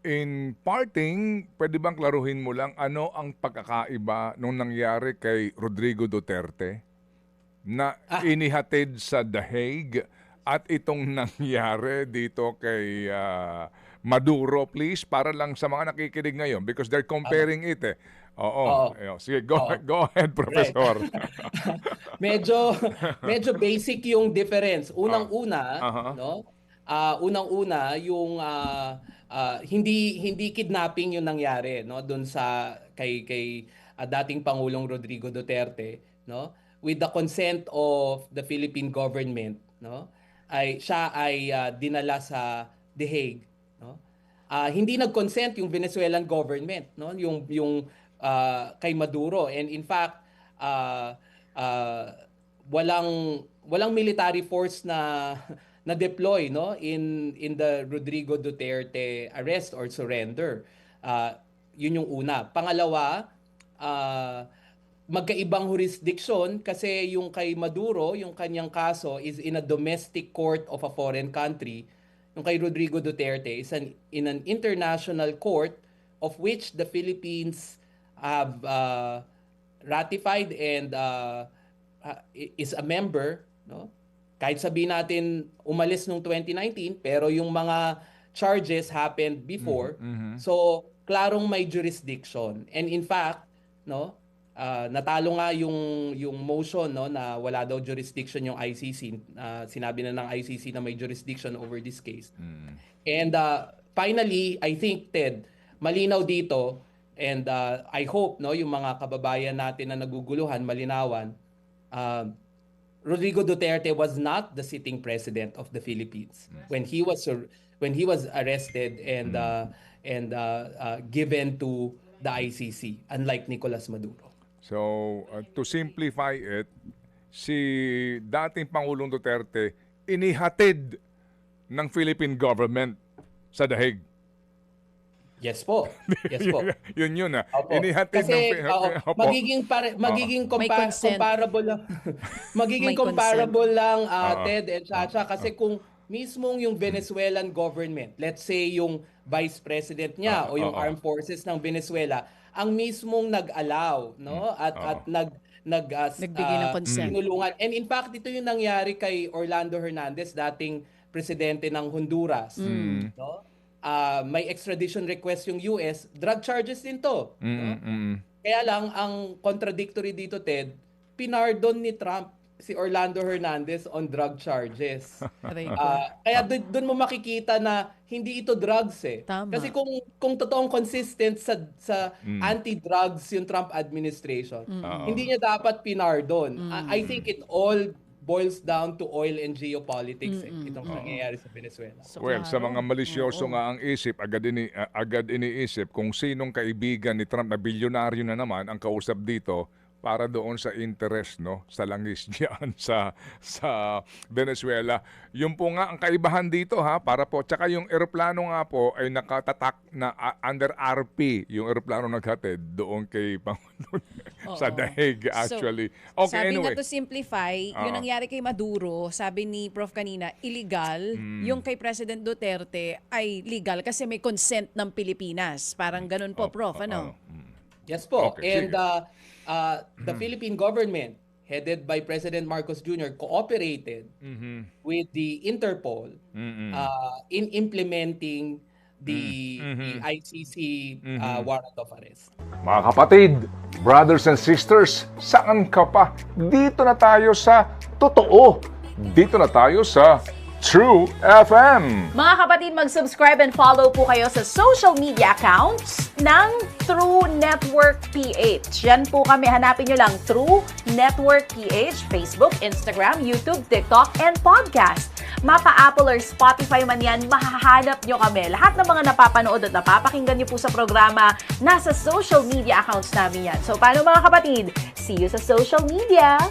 In parting, pwede bang klaruhin mo lang ano ang pagkakaiba nung nangyari kay Rodrigo Duterte na Ah, inihatid sa The Hague at itong nangyari dito kay Maduro, please, para lang sa mga nakikinig ngayon because they're tama. comparing it eh. Oo, Oo, ayun. Sige, go, oo. go ahead, Right. Professor. Medyo medyo basic yung difference. Ah, Unang-una, aha. 'no? Unang-una yung hindi hindi kidnapping yung nangyari, 'no, doon sa kay dating Pangulong Rodrigo Duterte, 'no? With the consent of the Philippine government, 'no? Siya ay dinala sa The Hague, 'no? Hindi nag-consent yung Venezuelan government, no, kay Maduro, and in fact uh, uh, walang military force na na deploy, no, in the Rodrigo Duterte arrest or surrender. Yun yung una. Pangalawa, uh, magkaibang jurisdiction kasi yung kay Maduro, yung kanyang kaso is in a domestic court of a foreign country. Yung kay Rodrigo Duterte is in an international court of which the Philippines have ratified and is a member, no? Kahit sabihin natin umalis nung 2019 pero yung mga charges happened Mhm, before. mhm. So, klarong may jurisdiction. And in fact, no, natalo nga yung motion, no, na wala daw jurisdiction yung ICC. Sinabi na ng ICC na may jurisdiction over this case. Mm. And finally, I think, Ted, malinaw dito, and I hope, no, yung mga kababayan natin na naguguluhan, malinawan, uh, Rodrigo Duterte was not the sitting president of the Philippines when he was arrested and given to the ICC, unlike Nicolas Maduro. So, to simplify it, si dating Pangulong Duterte inihatid ng Philippine government sa The Hague. Yes po. Yes po. Yun Opo. Inihatid ng Kasi Opo. magiging May consent. comparable lang magiging May consent. comparable lang Oo. Ted and Chacha, kasi kung mismong yung Venezuelan government, let's say yung vice president niya o yung Oo. armed forces ng Venezuela, ang mismong nag-allow, no, at Oo. Nagbigay ng consent. tinulungan. And in fact, ito yung nangyari kay Orlando Hernandez, dating presidente ng Honduras, no? May extradition request yung US, drug charges din to, no? Kaya lang ang contradictory dito, Ted, pinardon ni Trump si Orlando Hernandez on drug charges. Aray ko. Kaya doon mo makikita na hindi ito drugs eh. Tama. Kasi kung totoong consistent sa anti-drugs yung Trump administration, hindi niya dapat pinardon. I think it all boils down to oil and geopolitics itong nangyayari sa Venezuela. So, Well, sa klaro. mga malisyoso Oo. nga ang isip, agad iniisip kung sinong kaibigan ni Trump na bilyonaryo na naman ang kausap dito para doon sa interest, no, sa langis diyan sa Venezuela. Yung po nga ang kaibahan dito, ha, para po, tsaka yung eroplano nga po ay nakatatak na under RP, yung eroplano naghatid doon kay Pangulo sa Oo. The Hague actually. Okay, Sabi anyway. nga to simplify, yung nangyari kay Maduro, sabi ni Prof kanina, illegal. Yung kay President Duterte ay legal kasi may consent ng Pilipinas. Parang ganun po, Prof. Ano? Yes po. Okay, And sige. the Philippine government, headed by President Marcos Jr., cooperated with the Interpol in implementing the ICC warrant of arrest. Mga kapatid, brothers and sisters, saan ka pa? Dito na tayo sa totoo. Dito na tayo sa True FM. Mga kapatid, mag-subscribe and follow po kayo sa social media accounts ng True Network PH. Yan po kami. Hanapin nyo lang True Network PH, Facebook, Instagram, YouTube, TikTok, and podcast. Mapa-Apple or Spotify man yan, mahahanap nyo kami. Lahat ng mga napapanood at napapakinggan nyo po sa programa, nasa social media accounts namin yan. So, paano mga kapatid? See you sa social media!